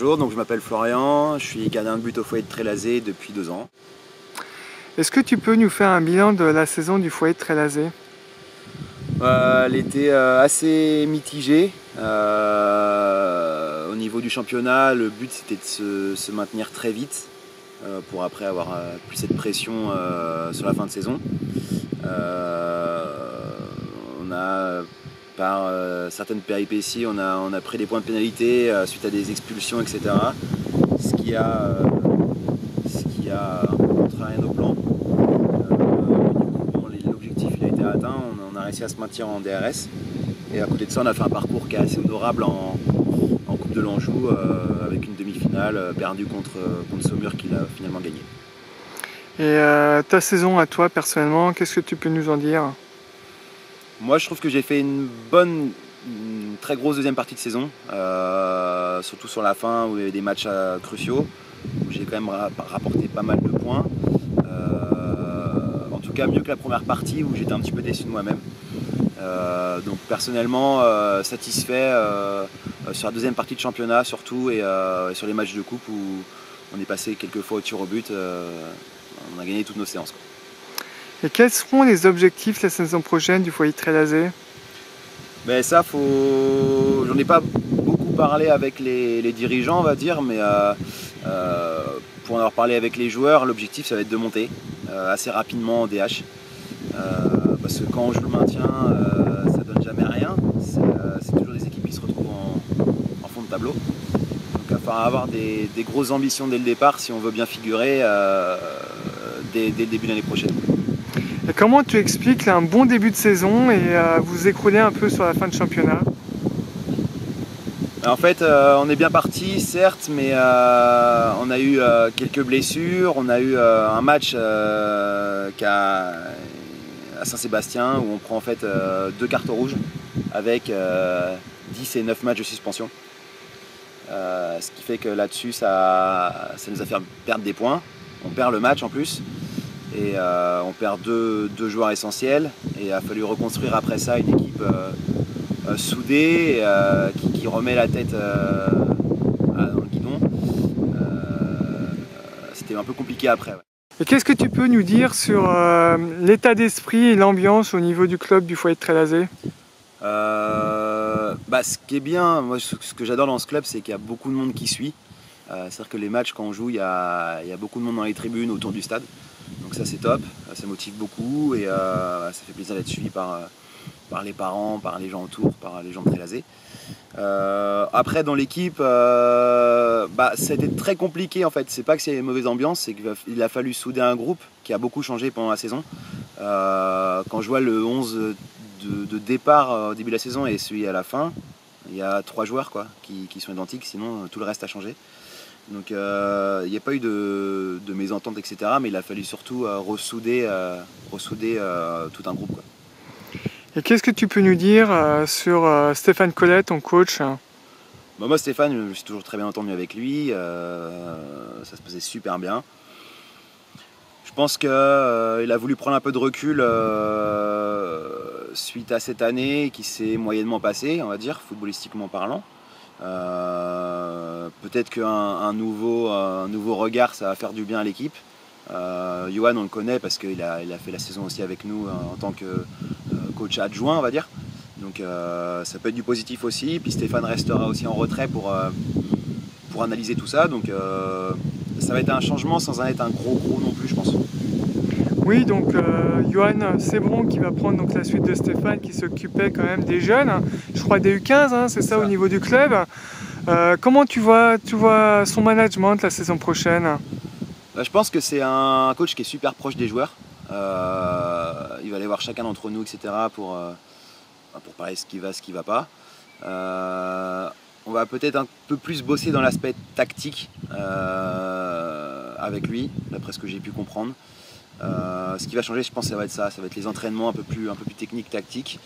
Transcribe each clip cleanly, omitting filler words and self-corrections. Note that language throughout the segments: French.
Bonjour, donc je m'appelle Florian, je suis gardien de but au foyer de Trélazé depuis 2 ans. Est-ce que tu peux nous faire un bilan de la saison du foyer de Trélazé? Elle était assez mitigée. Au niveau du championnat, le but c'était de se maintenir très vite pour après avoir plus cette pression sur la fin de saison. On a, par certaines péripéties, on a pris des points de pénalité suite à des expulsions, etc. Ce qui a contrarié nos plans. L'objectif il a été atteint, on a réussi à se maintenir en DRS. Et à côté de ça, on a fait un parcours qui est assez honorable en Coupe de l'Anjou avec une demi-finale perdue contre Saumur qu'il a finalement gagné. Et ta saison à toi personnellement, qu'est-ce que tu peux nous en dire? Moi je trouve que j'ai fait une très grosse deuxième partie de saison, surtout sur la fin où il y avait des matchs cruciaux, où j'ai quand même rapporté pas mal de points. En tout cas mieux que la première partie où j'étais un petit peu déçu de moi-même. Donc personnellement satisfait sur la deuxième partie de championnat surtout et sur les matchs de coupe où on est passé quelques fois au tir au but, on a gagné toutes nos séances, quoi. Et quels seront les objectifs la saison prochaine du foyer de Trélazé? Ben ça, j'en ai pas beaucoup parlé avec les dirigeants, on va dire, mais pour en avoir parlé avec les joueurs, l'objectif ça va être de monter assez rapidement en DH. Parce que quand on joue le maintien, ça donne jamais rien. C'est toujours des équipes qui se retrouvent en fond de tableau. Donc il va falloir avoir des grosses ambitions dès le départ si on veut bien figurer dès le début de l'année prochaine. Et comment tu expliques un bon début de saison et vous écrouler un peu sur la fin de championnat? En fait, on est bien parti, certes, mais on a eu quelques blessures. On a eu un match à Saint-Sébastien où on prend en fait 2 cartes rouges avec 10 et 9 matchs de suspension. Ce qui fait que là-dessus, ça nous a fait perdre des points. On perd le match en plus. Et on perd deux joueurs essentiels. Et il a fallu reconstruire après ça une équipe soudée qui remet la tête dans le guidon. C'était un peu compliqué après. Ouais. Et qu'est-ce que tu peux nous dire sur l'état d'esprit et l'ambiance au niveau du club du foyer de Trélazé? Ce qui est bien, moi, ce que j'adore dans ce club, c'est qu'il y a beaucoup de monde qui suit. C'est-à-dire que les matchs, quand on joue, il y a beaucoup de monde dans les tribunes autour du stade. Donc ça c'est top, ça motive beaucoup et ça fait plaisir d'être suivi par les parents, par les gens autour, par les gens de Trélazé. Après dans l'équipe, ça a été très compliqué en fait. C'est pas que c'est une mauvaise ambiance, c'est qu'il a fallu souder un groupe qui a beaucoup changé pendant la saison. Quand je vois le 11 de départ au début de la saison et celui à la fin, il y a 3 joueurs qui sont identiques, sinon tout le reste a changé. Donc il n'y a pas eu de mésentente, etc. Mais il a fallu surtout ressouder tout un groupe, quoi. Et qu'est-ce que tu peux nous dire sur Stéphane Collet, ton coach? Moi Stéphane, je me suis toujours très bien entendu avec lui, ça se passait super bien. Je pense qu'il a voulu prendre un peu de recul suite à cette année qui s'est moyennement passée, on va dire, footballistiquement parlant. Peut-être qu'un nouveau regard ça va faire du bien à l'équipe. Johan on le connaît parce qu'il a fait la saison aussi avec nous en tant que coach adjoint, on va dire. Donc ça peut être du positif aussi. Puis Stéphane restera aussi en retrait pour analyser tout ça. Donc ça va être un changement sans en être un gros non plus, je pense. Oui, donc Johan Sebron qui va prendre donc la suite de Stéphane qui s'occupait quand même des jeunes, je crois des U15, hein, c'est ça au niveau du club. Comment tu vois son management la saison prochaine? Je pense que c'est un coach qui est super proche des joueurs. Il va aller voir chacun d'entre nous, etc. pour parler ce qui va, ce qui va pas. On va peut-être un peu plus bosser dans l'aspect tactique avec lui, d'après ce que j'ai pu comprendre. Ce qui va changer, je pense, ça va être ça. Ça va être les entraînements un peu plus techniques, tactiques.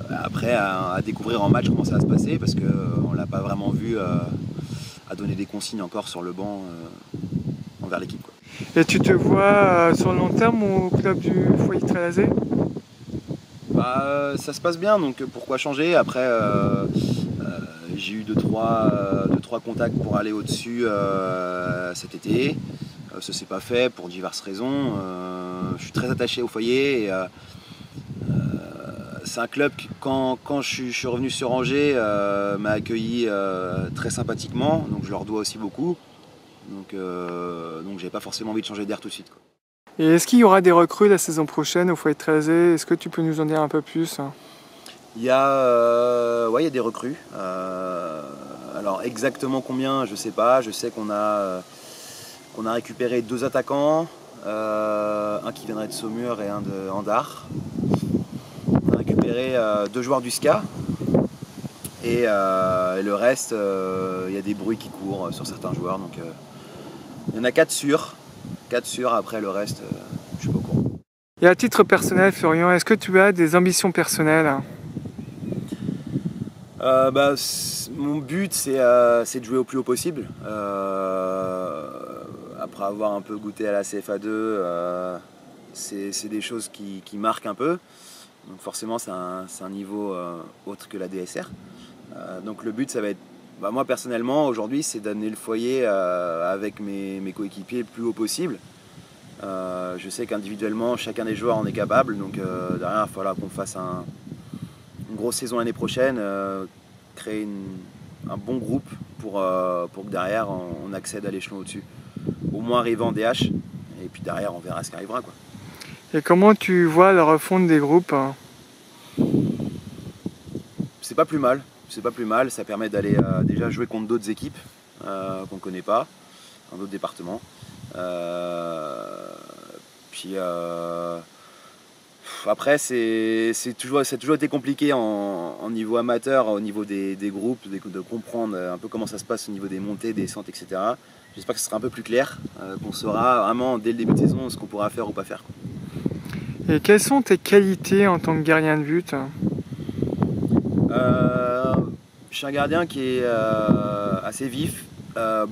Après, à découvrir en match comment ça va se passer, parce qu'on ne l'a pas vraiment vu à donner des consignes encore sur le banc envers l'équipe, quoi. Et tu te vois sur le long terme au club du foyer de Trélazé? Ça se passe bien, donc pourquoi changer? Après, j'ai eu deux, trois contacts pour aller au-dessus cet été. Ça s'est pas fait pour diverses raisons. Je suis très attaché au foyer. Et, c'est un club qui, quand je suis revenu sur Angers, m'a accueilli très sympathiquement, donc je leur dois aussi beaucoup. Donc j'ai pas forcément envie de changer d'air tout de suite, quoi. Et est-ce qu'il y aura des recrues la saison prochaine au Foyer de Trézé? Est-ce que tu peux nous en dire un peu plus? Il y a, ouais, il y a des recrues. Alors exactement combien, je sais pas. Je sais qu'on a récupéré deux attaquants, un qui viendrait de Saumur et un de Andar. On a récupéré deux joueurs du SCA. Et le reste, il y a des bruits qui courent sur certains joueurs. Donc il y en a 4 sûrs. 4 sûrs, après le reste, je suis pas au courant. Et à titre personnel, Florian, est-ce que tu as des ambitions personnelles? Mon but, c'est de jouer au plus haut possible. Après avoir un peu goûté à la CFA2, c'est des choses qui marquent un peu. Donc forcément, c'est un niveau autre que la DSR. Donc le but, ça va être, moi personnellement, aujourd'hui, c'est d'amener le foyer avec mes coéquipiers le plus haut possible. Je sais qu'individuellement, chacun des joueurs en est capable. Donc derrière, il va falloir qu'on fasse une grosse saison l'année prochaine, créer un bon groupe pour que derrière, on accède à l'échelon au-dessus. Au moins arriver en DH, et puis derrière, on verra ce qui arrivera, quoi. Et comment tu vois la refonte des groupes? C'est pas plus mal. C'est pas plus mal, ça permet d'aller déjà jouer contre d'autres équipes qu'on ne connaît pas, dans d'autres départements. Puis après, ça a toujours été compliqué en niveau amateur, au niveau des groupes, de comprendre un peu comment ça se passe au niveau des montées, des descentes, etc. J'espère que ce sera un peu plus clair, qu'on saura vraiment dès le début de saison ce qu'on pourra faire ou pas faire, quoi. Et quelles sont tes qualités en tant que gardien de but? Je suis un gardien qui est assez vif,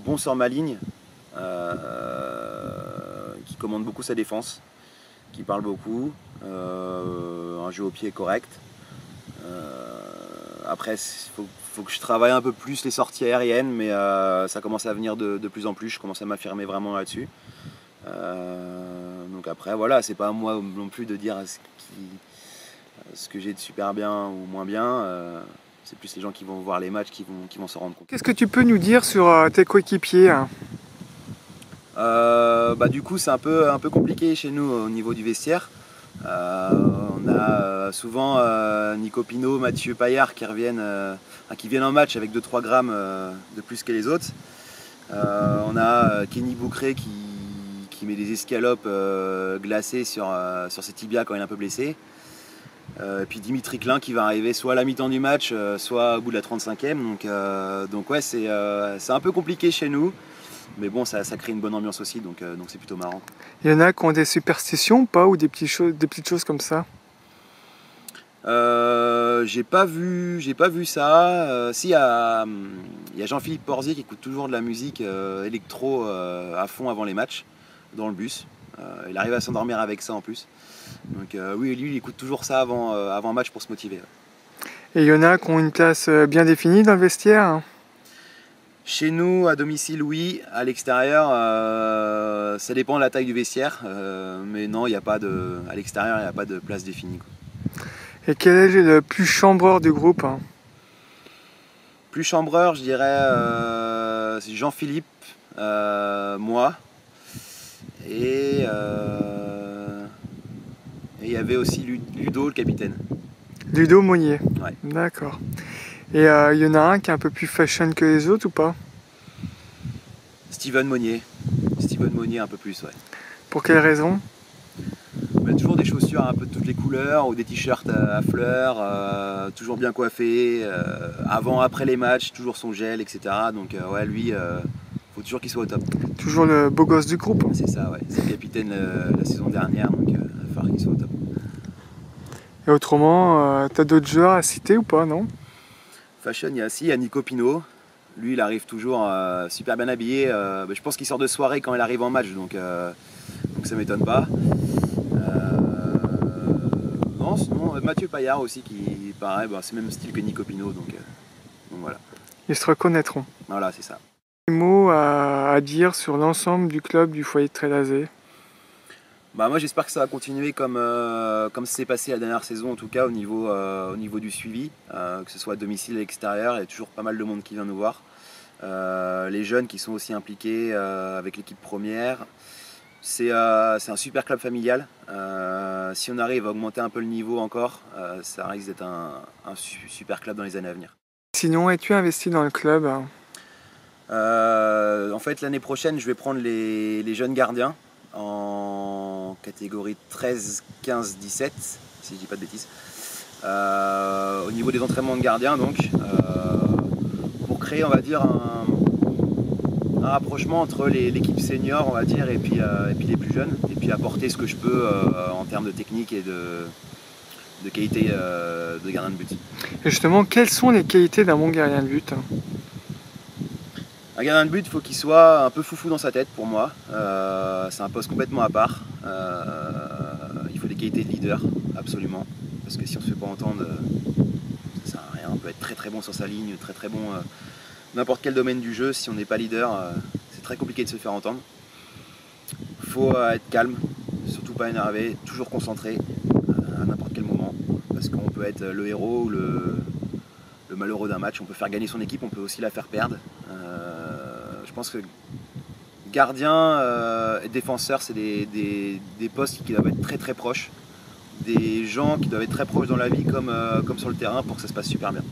bon sur ma ligne, qui commande beaucoup sa défense, qui parle beaucoup, un jeu au pied correct. Après, il faut que je travaille un peu plus les sorties aériennes, mais ça commence à venir de plus en plus, je commence à m'affirmer vraiment là-dessus. Donc après, voilà, c'est pas à moi non plus de dire ce que j'ai de super bien ou moins bien. C'est plus les gens qui vont voir les matchs qui vont s'en rendre compte. Qu'est-ce que tu peux nous dire sur tes coéquipiers? Du coup, c'est un peu compliqué chez nous au niveau du vestiaire. On a souvent Nico Pinot, Mathieu Paillard qui viennent en match avec 2-3 grammes de plus que les autres. On a Kenny Boucré qui met des escalopes glacées sur ses tibias quand il est un peu blessé. Et puis Dimitri Klein qui va arriver soit à la mi-temps du match, soit au bout de la 35e. Donc ouais, c'est un peu compliqué chez nous. Mais bon, ça crée une bonne ambiance aussi, donc c'est plutôt marrant. Il y en a qui ont des superstitions, pas, ou des petites choses comme ça? J'ai pas vu ça. Si, il y a Jean-Philippe Porzier qui écoute toujours de la musique électro à fond avant les matchs, dans le bus. Il arrive à s'endormir avec ça en plus. Donc oui, lui, il écoute toujours ça avant un match pour se motiver. Ouais. Et il y en a qui ont une place bien définie dans le vestiaire? Chez nous, à domicile, oui. À l'extérieur, ça dépend de la taille du vestiaire. Mais non, à l'extérieur, il n'y a pas de place définie, quoi. Et quel est le plus chambreur du groupe? Plus chambreur, je dirais, c'est Jean-Philippe, moi. Et il y avait aussi Ludo, le capitaine. Ludo Monnier. Ouais. D'accord. Et il y en a un qui est un peu plus fashion que les autres ou pas? Steven Monnier. Steven Monnier un peu plus, ouais. Pour quelle raison? Toujours des chaussures un peu de toutes les couleurs ou des t-shirts à fleurs, toujours bien coiffé, avant, après les matchs, toujours son gel, etc. Donc ouais, lui, faut toujours qu'il soit au top. Toujours le beau gosse du groupe. C'est ça, ouais. C'est le capitaine la saison dernière, donc il va falloir qu'il soit au top. Et autrement, t'as d'autres joueurs à citer ou pas, non? Fashion, il y a Nico Pinot. Lui, il arrive toujours super bien habillé. Je pense qu'il sort de soirée quand il arrive en match, donc ça m'étonne pas. Non, sinon Mathieu Paillard aussi qui pareil, c'est le même style que Nico Pinot, donc voilà. Ils se reconnaîtront. Voilà, c'est ça. Des mots à dire sur l'ensemble du club du foyer de Trélazé? Bah, moi j'espère que ça va continuer comme c'est passé la dernière saison, en tout cas au niveau du suivi, que ce soit à domicile et à l'extérieur. Il y a toujours pas mal de monde qui vient nous voir. Les jeunes qui sont aussi impliqués avec l'équipe première. C'est un super club familial. Si on arrive à augmenter un peu le niveau encore, ça risque d'être un super club dans les années à venir. Sinon, es-tu investi dans le club? En fait, l'année prochaine, je vais prendre les jeunes gardiens en catégorie 13, 15, 17, si je dis pas de bêtises. Au niveau des entraînements de gardiens, donc, pour créer, on va dire, un rapprochement entre l'équipe senior, on va dire, et puis les plus jeunes, et puis apporter ce que je peux en termes de technique et de qualité de gardien de but. Et justement, quelles sont les qualités d'un bon gardien de but? Un gardien de but, il faut qu'il soit un peu foufou dans sa tête pour moi. C'est un poste complètement à part. Il faut des qualités de leader, absolument. Parce que si on ne se fait pas entendre, ça sert à rien. On peut être très très bon sur sa ligne, très très bon n'importe quel domaine du jeu. Si on n'est pas leader, c'est très compliqué de se faire entendre. Il faut être calme, surtout pas énervé, toujours concentré à n'importe quel moment. Parce qu'on peut être le héros ou le malheureux d'un match. On peut faire gagner son équipe, on peut aussi la faire perdre. Je pense que gardien et défenseur, c'est des postes qui doivent être très très proches. Des gens qui doivent être très proches dans la vie comme sur le terrain pour que ça se passe super bien.